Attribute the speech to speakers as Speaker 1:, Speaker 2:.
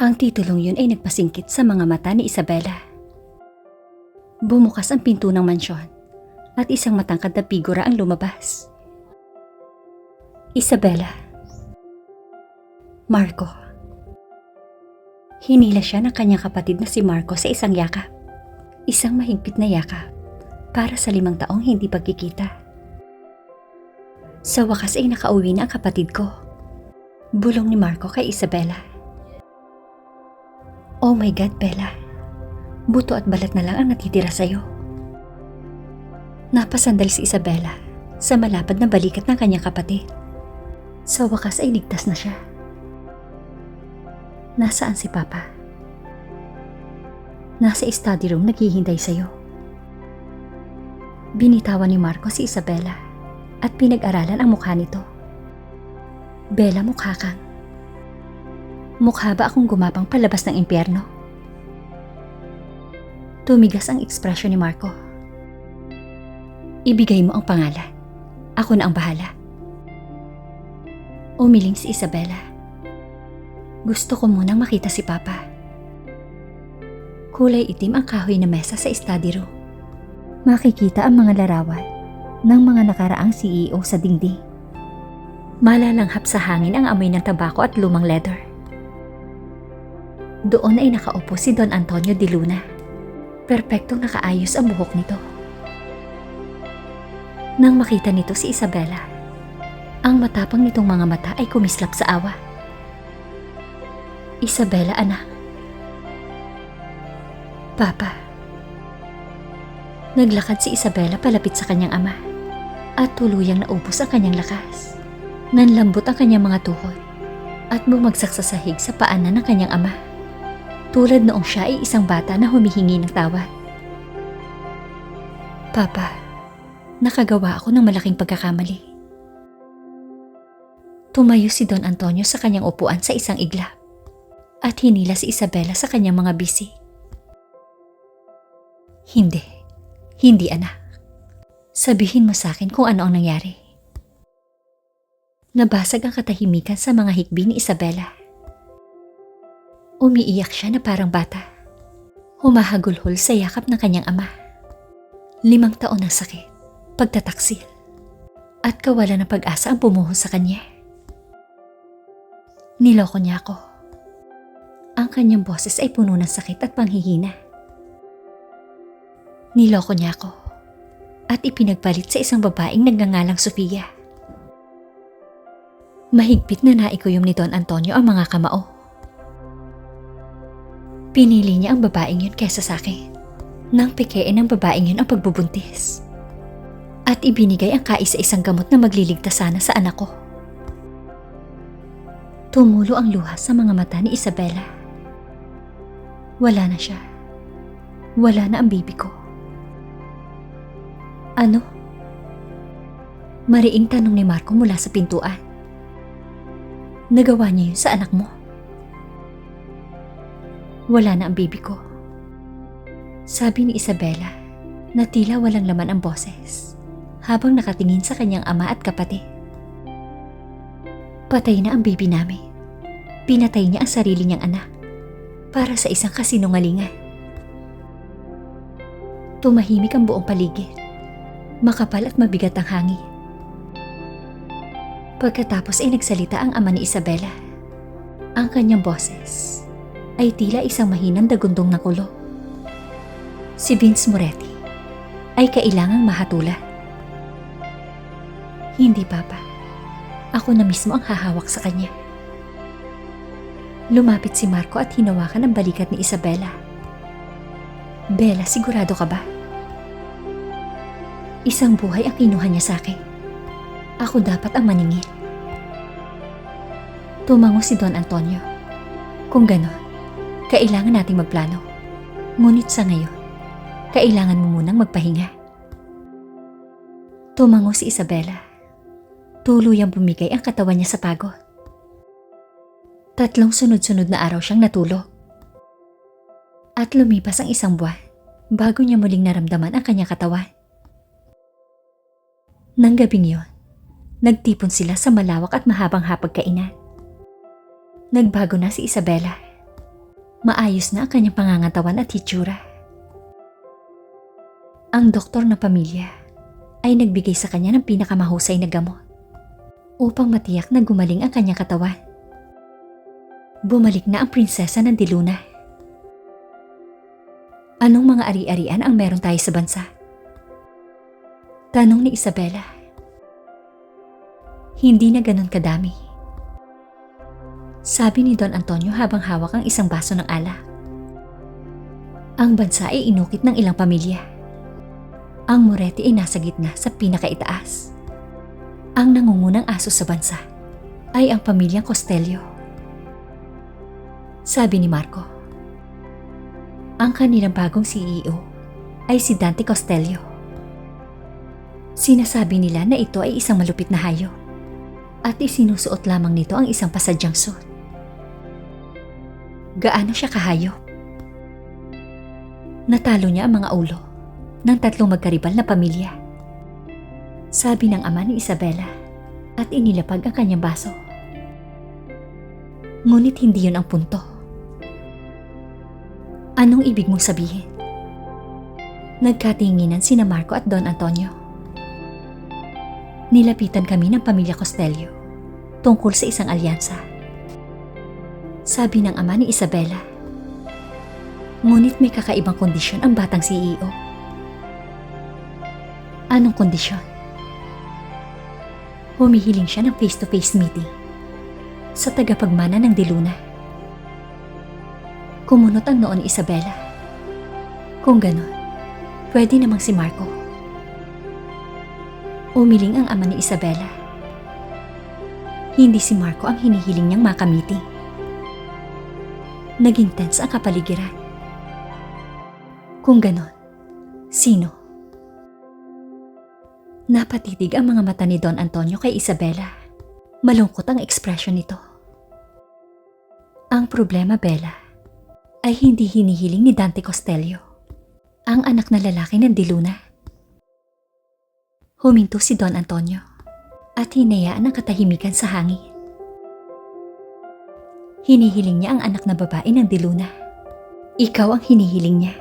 Speaker 1: Ang titulong yun ay nagpasingkit sa mga mata ni Isabela. Bumukas ang pinto ng mansyon at isang matangkad na figura ang lumabas. Isabela. Marco. Hinila siya ng kanyang kapatid na si Marco sa isang yakap. Isang mahigpit na yakap para sa 5 taong hindi pagkikita. Sa wakas ay nakauwi na ang kapatid ko. Bulong ni Marco kay Isabela. Oh my God, Bella. Buto at balat na lang ang natitira sa'yo. Napasandal si Isabela sa malapad na balikat ng kanyang kapatid. Sa wakas ay ligtas na siya. Nasaan si Papa? Nasa study room naghihintay sa'yo. Binitawan ni Marco si Isabela at pinag-aralan ang mukha nito. Bella, mukha kang. Mukha ba akong gumapang palabas ng impyerno? Tumigas ang ekspresyon ni Marco. Ibigay mo ang pangalan. Ako na ang bahala. Umiling si Isabela. Gusto ko munang makita si Papa. Kulay itim ang kahoy na mesa sa study room. Makikita ang mga larawan ng mga nakaraang CEO sa dingding. Malalanghap sa hangin ang amoy ng tabako at lumang leather. Doon ay nakaupo si Don Antonio de Luna. Perpektong nakaayos ang buhok nito. Nang makita nito si Isabela, ang matapang nitong mga mata ay kumislap sa awa. Isabela, anak. Papa. Naglakad si Isabela palapit sa kanyang ama at tuluyang naubos ang kanyang lakas. Nanlambot ang kanyang mga tuhod at bumagsak sa sahig sa paanan ng kanyang ama. Tulad noong siya ay isang bata na humihingi ng tawad. Papa, nakagawa ako ng malaking pagkakamali. Tumayo si Don Antonio sa kanyang upuan sa isang iglap at hinila si Isabela sa kanyang mga bisi. Hindi anak. Sabihin mo sa akin kung ano ang nangyari. Nabasag ang katahimikan sa mga hikbi ni Isabela. Umiiyak siya na parang bata. Humahagulhol sa yakap ng kanyang ama. 5 taon ng sakit, pagtataksil, at kawalan ng pag-asa ang pumuho sa kanya. Niloko niya ako. Ang kanyang boses ay puno ng sakit at panghihina. Niloko niya ako at ipinagpalit sa isang babaeng nagngangalang Sofia. Mahigpit na naikuyom ni Don Antonio ang mga kamao. Pinili niya ang babaeng yun kesa sa akin nang pikein ng babaeng yun ang pagbubuntis. At ibinigay ang kaisa-isang gamot na magliligtas sana sa anak ko. Tumulo ang luha sa mga mata ni Isabela. Wala na siya. Wala na ang bibi ko. Ano? Mariing tanong ni Marco mula sa pintuan. Nagawa niya yun sa anak mo? Wala na ang baby ko. Sabi ni Isabela na tila walang laman ang boses habang nakatingin sa kanyang ama at kapatid. Patay na ang baby namin. Pinatay niya ang sarili niyang anak para sa isang kasinungalingan. Tumahimik ang buong paligid. Makapal at mabigat ang hangin. Pagkatapos ay nagsalita ang ama ni Isabela. Ang kanyang boses ay tila isang mahinang dagundong na kulo. Si Vince Moretti ay kailangang mahatulan. Hindi, Papa. Ako na mismo ang hahawak sa kanya. Lumapit si Marco at hinawakan ang balikat ni Isabela. Bella, sigurado ka ba? Isang buhay ang kinuha niya sa akin. Ako dapat ang maningil. Tumango si Don Antonio. Kung ganon, kailangan nating magplano. Ngunit sa ngayon, kailangan mo munang magpahinga. Tumango si Isabela. Tuluyang bumigay ang katawan niya sa pagod. 3 sunod-sunod na araw siyang natulog. At lumipas ang 1 buwan bago niya muling naramdaman ang kanyang katawan. Nang gabing yon, nagtipon sila sa malawak at mahabang hapagkainan. Nagbago na si Isabela. Maayos na ang kanyang pangangatawan at hitsura. Ang doktor ng pamilya ay nagbigay sa kanya ng pinakamahusay na gamot upang matiyak na gumaling ang kanyang katawan. Bumalik na ang prinsesa ng Diluna. Anong mga ari-arian ang meron tayo sa bansa? Tanong ni Isabela. Hindi na ganun kadami. Sabi ni Don Antonio habang hawak ang isang baso ng alak. Ang bansa ay inukit ng ilang pamilya. Ang Moretti ay nasa gitna sa pinakaitaas. Ang nangungunang aso sa bansa ay ang pamilyang Costello. Sabi ni Marco. Ang kanilang bagong CEO ay si Dante Costello. Sinasabi nila na ito ay isang malupit na hayop at isinusuot lamang nito ang isang pasadyang suit. Gaano siya kahayop? Natalo niya ang mga ulo ng 3 magkaribal na pamilya. Sabi ng ama ni Isabela at inilapag ang kanyang baso. Ngunit hindi yun ang punto. Anong ibig mong sabihin? Nagkatinginan sina Marco at Don Antonio. Nilapitan kami ng pamilya Costello tungkol sa isang alyansa. Sabi ng ama ni Isabela. Ngunit may kakaibang kondisyon ang batang CEO. Anong kondisyon? Humihiling siya ng face-to-face meeting sa tagapagmana ng Diluna. Kumunot ang noo ni Isabela. Kung ganon, pwede namang si Marco. Umiling ang ama ni Isabela. Hindi si Marco ang hinihiling niyang makamiti. Naging tense ang kapaligiran. Kung ganon, sino? Napatitig ang mga mata ni Don Antonio kay Isabela. Malungkot ang ekspresyon nito. Ang problema, Bella, ay hindi hinihiling ni Dante Costello, ang anak na lalaki ng Diluna. Huminto si Don Antonio at hinayaan ang katahimikan sa hangin. Hinihiling niya ang anak na babae ng Diluna. Ikaw ang hinihiling niya.